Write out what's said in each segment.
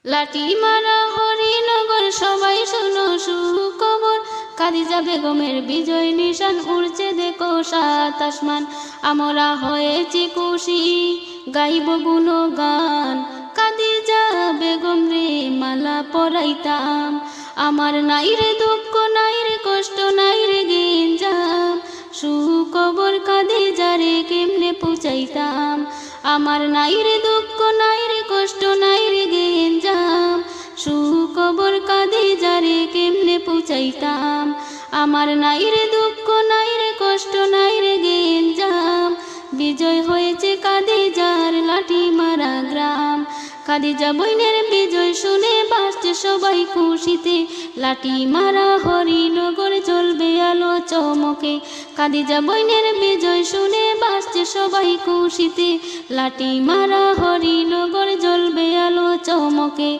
লাঠি মারা হরিনগর সবাই শুনো সুখবর, খাদিজা বেগমের বিজয় নিশান উড়ছে দেখো সাত আসমান। আমরা হয়েছি খুশি গাইব গুণগান, খাদিজা বেগম রে মালা পরাইতাম। আমার নাই রে দুঃখ নাই রে কষ্ট নাই রে গেঞ্জাম, সুখবর খাদিজা রে কেমনে পৌঁছাইতাম। আমার নাই রে দুঃখ নাই রে কষ্ট নাই রে গেঞ্জাম, সুখবর খাদিজা রে কেমনে পৌঁছাইতাম। আমার নাই রে দুঃখ নাই রে কষ্ট নাই রে গেঞ্জাম, বিজয় হয়েছে খাদিজার লাঠি মারা গ্রাম। খাদিজা বইনের বিজয় শুনে বাসছে সবাই খুশিতে, লাঠি মারা হরিনগর জ্বলবে আলো চমকে। খাদিজা বইনের বিজয় শুনে বাসছে সবাই খুশিতে, লাঠি মারা হরিনগর জ্বলবে আলো চমকে।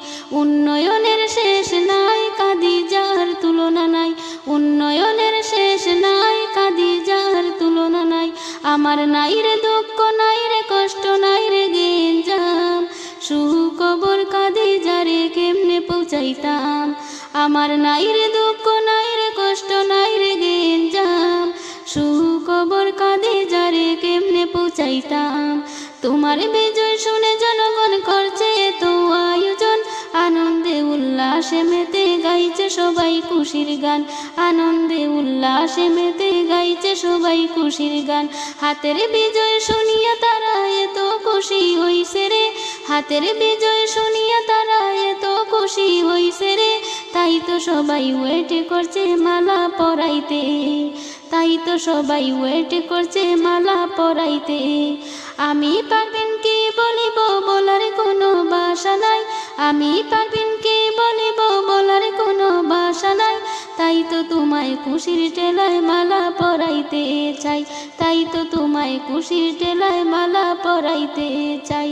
উন্নয়নের শেষ নাই খাদিজার তুলনা নাই, উন্নয়নের শেষ নাই খাদিজার তুলনা নাই। আমার নাই রে দুঃখ নাই রে কষ্ট নাই রে গেঞ্জাম, সুখবর খাদিজা রে কেমনে পৌঁছাইতাম। আমার নাই রে দুঃখ নাই রে কষ্ট নাই রে গেঞ্জাম, সুখবর খাদিজা রে কেমনে পৌঁছাইতাম। তোমার বিজয় শুনে জনগণ করছে তো আয়োজন, আনন্দে উল্লাসে মেতে গাইছে সবাই খুশির গান, আনন্দে উল্লাসে মেতে গাইছে সবাই খুশির গান। হাতের বিজয় শুনিয়া তারা এত খুশি হইছে রে, হাতের বিজয় শুনিয়া তারা এত খুশি হইছে রে। তাই তো সবাই ওয়েট করছে মালা পরাইতে, তাই তো সবাই ওয়েট করছে মালা পরাইতে। আমি পারবেন কি বলিব বলার কোনো ভাষা নাই, আমি পারবেন কি বলিব বলার কোনো ভাষা নাই। তাই তো তোমায় খুশির টেলায় মালা পরাইতে চাই, তাই তো তোমায় খুশির টেলায় মালা পরাইতে চাই।